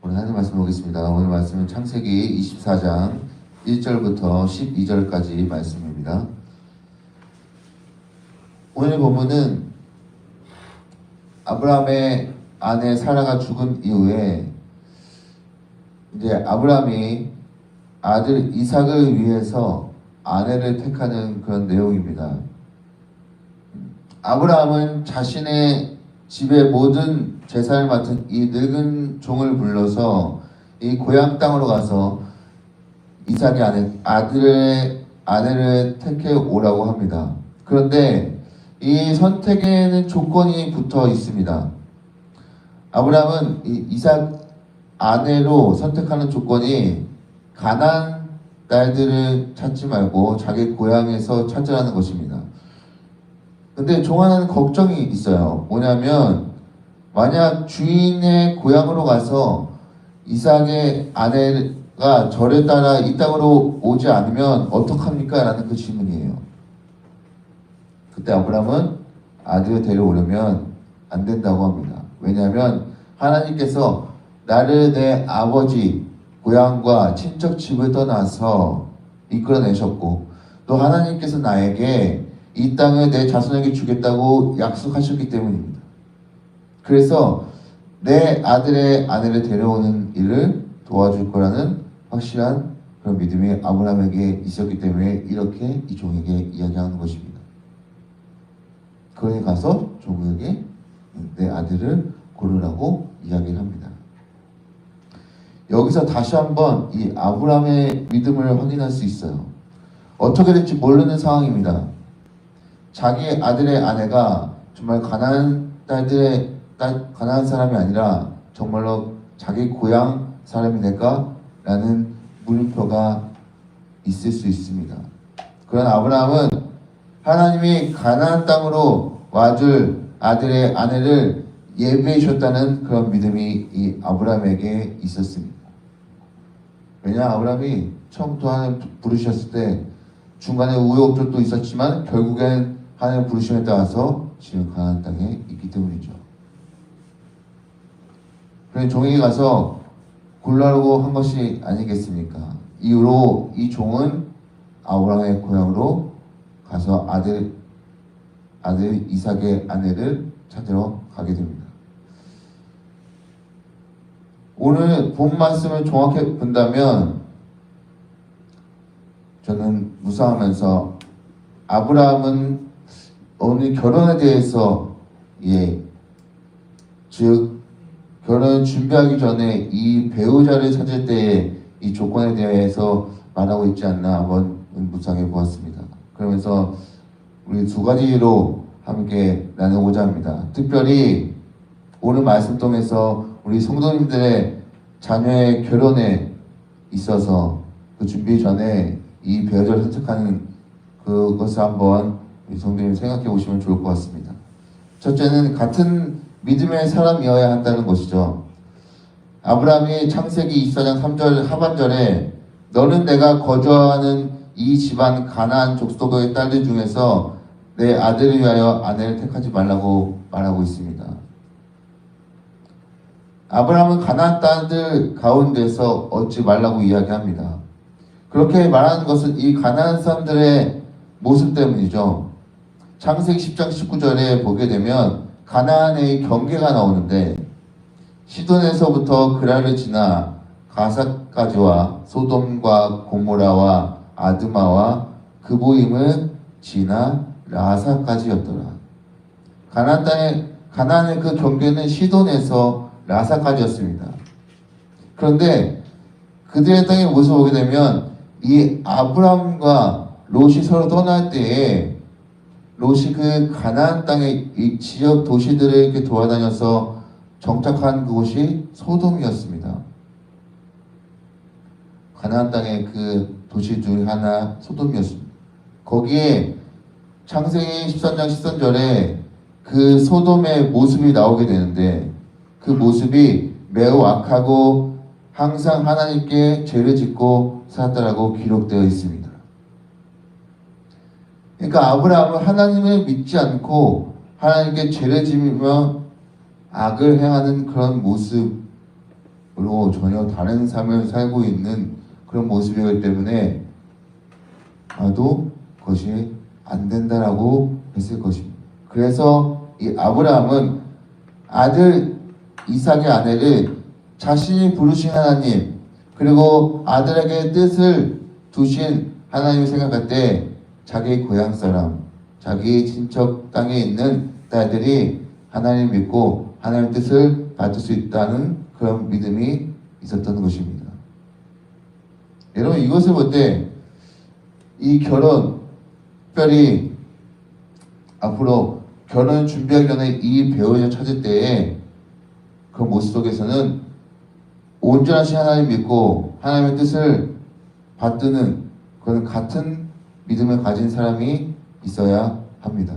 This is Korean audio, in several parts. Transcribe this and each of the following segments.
오늘 하나님 말씀 보겠습니다. 오늘 말씀은 창세기 24장 1절부터 12절까지 말씀입니다. 오늘 본문은 아브라함의 아내 사라가 죽은 이후에 이제 아브라함이 아들 이삭을 위해서 아내를 택하는 그런 내용입니다. 아브라함은 자신의 집의 모든 재산을 맡은 이 늙은 종을 불러서 이 고향 땅으로 가서 이삭의 아들의 아내를 택해 오라고 합니다. 그런데 이 선택에는 조건이 붙어 있습니다. 아브라함은 이삭 아내로 선택하는 조건이 가나안 딸들을 찾지 말고 자기 고향에서 찾으라는 것입니다. 근데 종 하나는 걱정이 있어요. 뭐냐면 만약 주인의 고향으로 가서 이삭의 아내가 저를 따라 이 땅으로 오지 않으면 어떡합니까? 라는 그 질문이에요. 그때 아브라함은 아들을 데려오려면 안 된다고 합니다. 왜냐하면 하나님께서 나를 내 아버지 고향과 친척 집을 떠나서 이끌어내셨고 또 하나님께서 나에게 이 땅을 내 자손에게 주겠다고 약속하셨기 때문입니다. 그래서 내 아들의 아내를 데려오는 일을 도와줄 거라는 확실한 그런 믿음이 아브라함에게 있었기 때문에 이렇게 이 종에게 이야기하는 것입니다. 그에 가서 종에게 내 아들을 고르라고 이야기를 합니다. 여기서 다시 한번 이 아브라함의 믿음을 확인할 수 있어요. 어떻게 될지 모르는 상황입니다. 자기 아들의 아내가 정말 가나안 사람이 아니라 정말로 자기 고향 사람이 될까라는 물음표가 있을 수 있습니다. 그러나 아브라함은 하나님이 가나안 땅으로 와줄 아들의 아내를 예비해 주셨다는 그런 믿음이 이 아브라함에게 있었습니다. 왜냐 아브라함이 처음부터 하나님 부르셨을 때 중간에 우여곡절도 있었지만 결국엔 하나님 부르심에 따라서 지금 가나안 땅에 있기 때문이죠. 그래서 종에게 가서 골라라고 한 것이 아니겠습니까? 이후로 이 종은 아브라함의 고향으로 가서 아들 이삭의 아내를 찾으러 가게 됩니다. 오늘 본 말씀을 정확히 본다면 저는 묵상하면서 아브라함은 오늘 결혼에 대해서 즉 결혼을 준비하기 전에 이 배우자를 찾을 때의 이 조건에 대해서 말하고 있지 않나 한번 묵상해 보았습니다. 그러면서 우리 두 가지로 함께 나누고자 합니다. 특별히 오늘 말씀 통해서 우리 성도님들의 자녀의 결혼에 있어서 그 준비 전에 이 배우자를 선택하는 그것을 한번 우리 성도님 생각해 보시면 좋을 것 같습니다. 첫째는 같은 믿음의 사람이어야 한다는 것이죠. 아브라함이 창세기 24장 3절 하반절에 너는 내가 거주하는 이 집안 가나안 족속의 딸들 중에서 내 아들을 위하여 아내를 택하지 말라고 말하고 있습니다. 아브라함은 가나안 딸들 가운데서 얻지 말라고 이야기합니다. 그렇게 말하는 것은 이 가나안 사람들의 모습 때문이죠. 창세기 10장 19절에 보게 되면 가나안의 경계가 나오는데 시돈에서부터 그라를 지나 가사까지와 소돔과 고모라와 아드마와 그보임을 지나 라사까지였더라. 가나안의 그 경계는 시돈에서 라사까지였습니다. 그런데 그들의 땅의 모습을 보게 되면 이 아브라함과 롯이 서로 떠날 때에 롯이 그 가나안 땅의 이 지역 도시들을 이렇게 돌아다녀서 정착한 그곳이 소돔이었습니다. 가나안 땅의 그 도시 중 하나 소돔이었습니다. 거기에 창세기 13장 13절에 그 소돔의 모습이 나오게 되는데 그 모습이 매우 악하고 항상 하나님께 죄를 짓고 살았다라고 기록되어 있습니다. 그러니까 아브라함은 하나님을 믿지 않고 하나님께 죄를 지으며 악을 행하는 그런 모습을 그리고 전혀 다른 삶을 살고 있는 그런 모습이기 때문에 아도 그것이 안 된다라고 했을 것입니다. 그래서 이 아브라함은 아들 이삭의 아내를 자신이 부르신 하나님 그리고 아들에게 뜻을 두신 하나님을 생각할 때 자기 고향 사람, 자기 친척 땅에 있는 딸들이 하나님을 믿고 하나님의 뜻을 받을 수 있다는 그런 믿음이 있었던 것입니다. 여러분 이것을 볼 때 이 결혼, 특별히 앞으로 결혼을 준비하기 전에 이 배우자 찾을 때에 그 모습 속에서는 온전하신 하나님 믿고 하나님의 뜻을 받드는 그런 같은 믿음을 가진 사람이 있어야 합니다.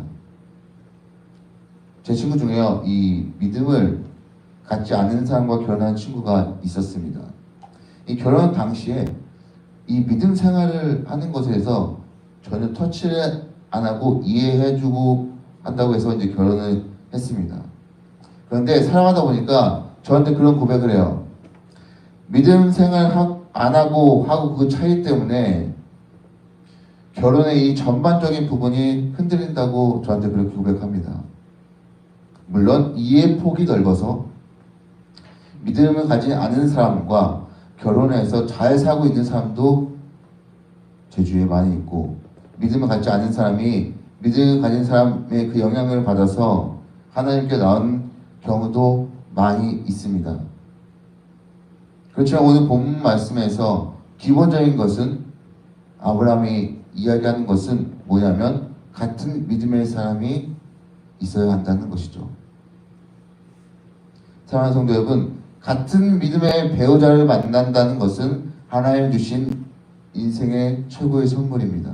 제 친구 중에요, 이 믿음을 갖지 않은 사람과 결혼한 친구가 있었습니다. 이 결혼 당시에 이 믿음 생활을 하는 것에 대해서 전혀 터치를 안 하고 이해해주고 한다고 해서 이제 결혼을 했습니다. 그런데 살아가다 보니까 저한테 그런 고백을 해요. 믿음 생활 안 하고 그 차이 때문에 결혼의 이 전반적인 부분이 흔들린다고 저한테 그렇게 고백합니다. 물론 이해의 폭이 넓어서 믿음을 가진 않은 사람과 결혼해서 잘 살고 있는 사람도 제 주위에 많이 있고 믿음을 갖지 않은 사람이 믿음을 가진 사람의 그 영향을 받아서 하나님께 나온 경우도 많이 있습니다. 그렇지만 오늘 본문 말씀에서 기본적인 것은 아브라함이 이야기하는 것은 뭐냐면 같은 믿음의 사람이 있어야 한다는 것이죠. 사랑하는 성도 여러분, 같은 믿음의 배우자를 만난다는 것은 하나님 주신 인생의 최고의 선물입니다.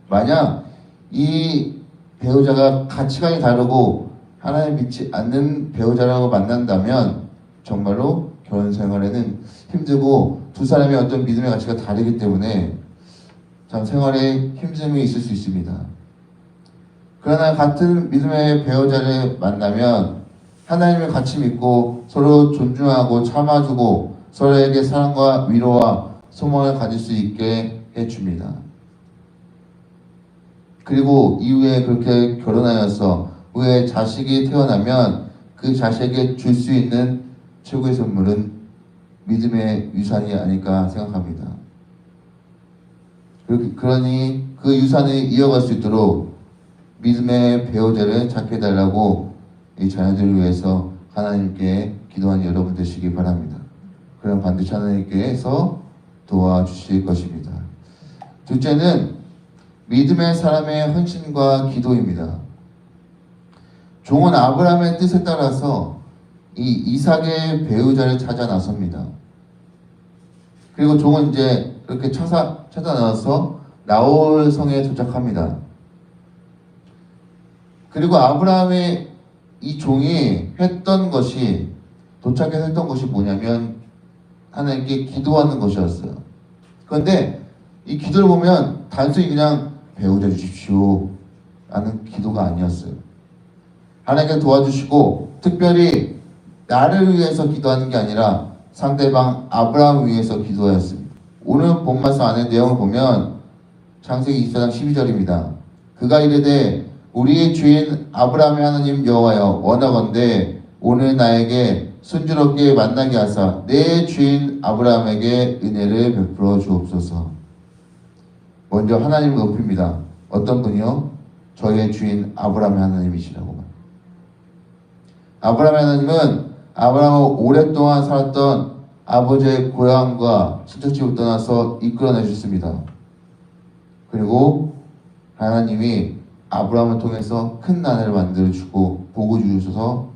만약 이 배우자가 가치관이 다르고 하나님 믿지 않는 배우자라고 만난다면 정말로 결혼 생활에는 힘들고 두 사람의 어떤 믿음의 가치가 다르기 때문에 참 생활에 힘듦이 있을 수 있습니다. 그러나 같은 믿음의 배우자를 만나면 하나님을 같이 믿고 서로 존중하고 참아주고 서로에게 사랑과 위로와 소망을 가질 수 있게 해줍니다. 그리고 이후에 그렇게 결혼하여서 후에 자식이 태어나면 그 자식에게 줄 수 있는 최고의 선물은 믿음의 유산이 아닐까 생각합니다. 그러니 그 유산을 이어갈 수 있도록 믿음의 배우자를 찾게 해달라고 이 자녀들을 위해서 하나님께 기도하는 여러분 되시기 바랍니다. 그럼 반드시 하나님께서 도와주실 것입니다. 둘째는 믿음의 사람의 헌신과 기도입니다. 종은 아브라함의 뜻에 따라서 이 이삭의 배우자를 찾아 나섭니다. 그리고 종은 이제 그렇게 찾아 나와서 나홀 성에 도착합니다. 그리고 아브라함의 이 종이 도착해서 했던 것이 뭐냐면 하나님께 기도하는 것이었어요. 그런데 이 기도를 보면 단순히 그냥 배우자 주십시오 라는 기도가 아니었어요. 하나님께 도와주시고 특별히 나를 위해서 기도하는 게 아니라 상대방 아브라함을 위해서 기도하였습니다. 오늘 본말씀 안에 내용을 보면 창세기 24장 12절입니다. 그가 이르되 우리의 주인 아브라함의 하나님 여호와여 원하건대 오늘 나에게 순조롭게 만나게 하사 내 주인 아브라함에게 은혜를 베풀어 주옵소서. 먼저 하나님을 높입니다. 어떤 분이요? 저희의 주인 아브라함의 하나님이시라고 말합니다. 아브라함의 하나님은 아브라함을 오랫동안 살았던 아버지의 고향과 친척집을 떠나서 이끌어내 주셨습니다. 그리고 하나님이 아브라함을 통해서 큰 나라를 만들어주고 복을 주셔서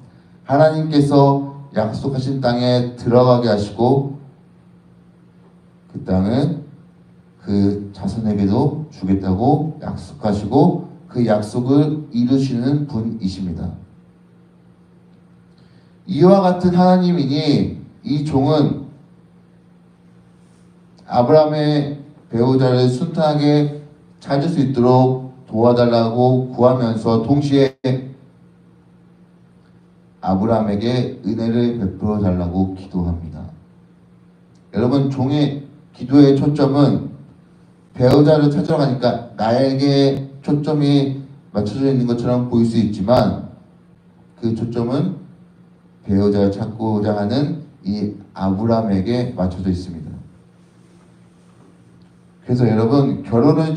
하나님께서 약속하신 땅에 들어가게 하시고 그 땅을 그 자손에게도 주겠다고 약속하시고 그 약속을 이루시는 분이십니다. 이와 같은 하나님이니 이 종은 아브라함의 배우자를 순탄하게 찾을 수 있도록 도와달라고 구하면서 동시에 아브라함에게 은혜를 베풀어 달라고 기도합니다. 여러분, 종의 기도의 초점은 배우자를 찾으러 가니까 나에게 초점이 맞춰져 있는 것처럼 보일 수 있지만 그 초점은 배우자를 찾고자 하는 이 아브라함에게 맞춰져 있습니다. 그래서 여러분, 결혼을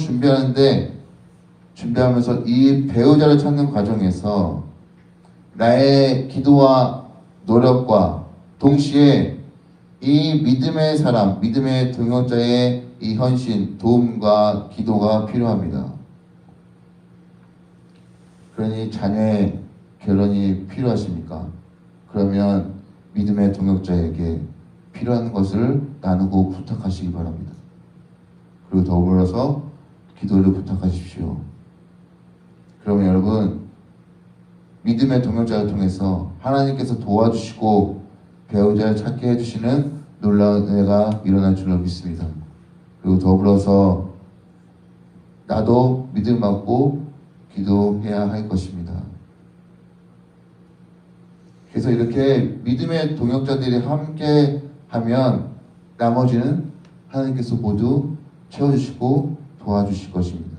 준비하면서 이 배우자를 찾는 과정에서 나의 기도와 노력과 동시에 이 믿음의 사람, 믿음의 동역자의 이 헌신, 도움과 기도가 필요합니다. 그러니 자녀의 결혼이 필요하십니까? 그러면 믿음의 동역자에게 필요한 것을 나누고 부탁하시기 바랍니다. 그리고 더불어서 기도를 부탁하십시오. 그러면 여러분, 믿음의 동역자를 통해서 하나님께서 도와주시고 배우자를 찾게 해주시는 놀라운 은혜가 일어날 줄로 믿습니다. 그리고 더불어서 나도 믿음 받고 기도해야 할 것입니다. 그래서 이렇게 믿음의 동역자들이 함께 하면 나머지는 하나님께서 모두 채워주시고 도와주실 것입니다.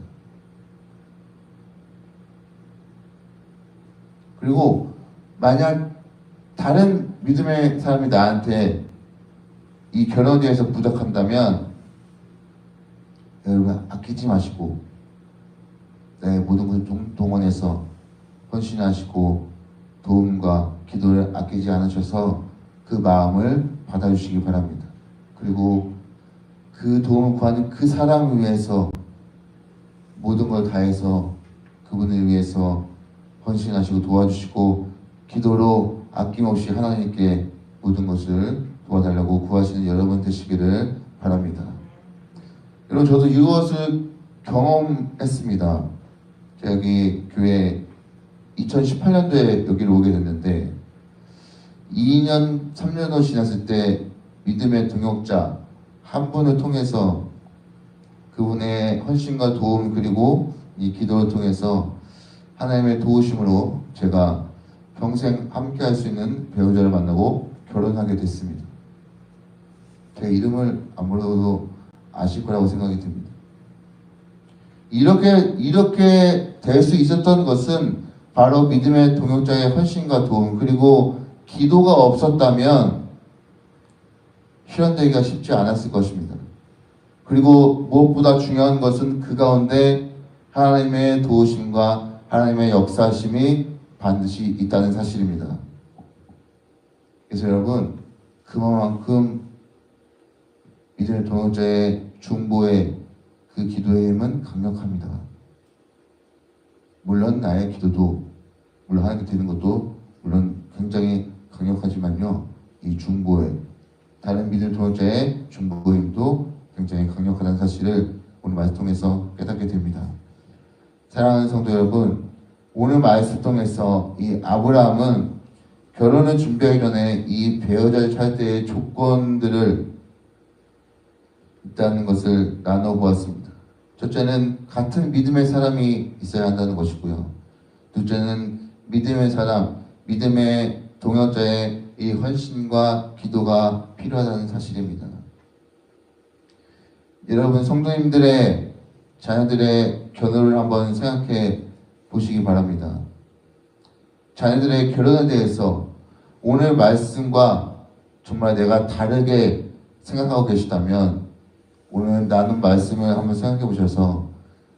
그리고 만약 다른 믿음의 사람이 나한테 이 결혼에 대해서 부탁한다면 여러분, 아끼지 마시고 내 모든 것을 동원해서 헌신하시고 도움과 기도를 아끼지 않으셔서 그 마음을 받아주시기 바랍니다. 그리고 그 도움을 구하는 그 사람을 위해서 모든 걸 다해서 그분을 위해서 헌신하시고 도와주시고 기도로 아낌없이 하나님께 모든 것을 도와달라고 구하시는 여러분 되시기를 바랍니다. 여러분, 저도 이것을 경험했습니다. 제가 여기 교회 2018년도에 여기를 오게 됐는데 2년, 3년 후 지났을 때 믿음의 동역자 한 분을 통해서 그분의 헌신과 도움 그리고 이 기도를 통해서 하나님의 도우심으로 제가 평생 함께 할 수 있는 배우자를 만나고 결혼하게 됐습니다. 제 이름을 안 불러도 아실 거라고 생각이 듭니다. 이렇게 될 수 있었던 것은 바로 믿음의 동역자의 헌신과 도움 그리고 기도가 없었다면 실현되기가 쉽지 않았을 것입니다. 그리고 무엇보다 중요한 것은 그 가운데 하나님의 도우심과 하나님의 역사심이 반드시 있다는 사실입니다. 그래서 여러분, 그만큼 믿음의 동역자의 중보의 그 기도의 힘은 강력합니다. 물론 나의 기도도, 물론 하나님께 드리는 것도 물론 굉장히 강력하지만요, 이 중보의 다른 믿음의 동역자의 중보의 힘도 굉장히 강력하다는 사실을 오늘 말씀 통해서 깨닫게 됩니다. 사랑하는 성도 여러분, 오늘 말씀 통해서 이 아브라함은 결혼을 준비하기 전에 이 배우자를 찾을 때의 조건들을 있다는 것을 나눠보았습니다. 첫째는 같은 믿음의 사람이 있어야 한다는 것이고요. 둘째는 믿음의 사람, 믿음의 동역자의 이 헌신과 기도가 필요하다는 사실입니다. 여러분, 성도님들의 자녀들의 결혼을 한번 생각해 보시기 바랍니다. 자녀들의 결혼에 대해서 오늘 말씀과 정말 내가 다르게 생각하고 계시다면 오늘 나눈 말씀을 한번 생각해 보셔서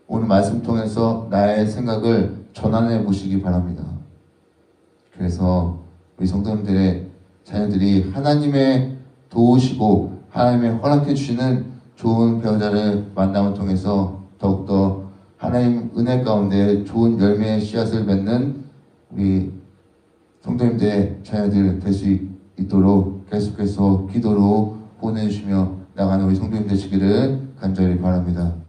오늘 말씀 통해서 나의 생각을 전환해 보시기 바랍니다. 그래서 우리 성도님들의 자녀들이 하나님의 도우시고 하나님의 허락해 주시는 좋은 배우자를 만남을 통해서 더욱더 하나님 은혜 가운데 좋은 열매의 씨앗을 맺는 우리 성도님들의 자녀들 될 수 있도록 계속해서 기도로 보내주시며 나가는 우리 성도님 되시기를 간절히 바랍니다.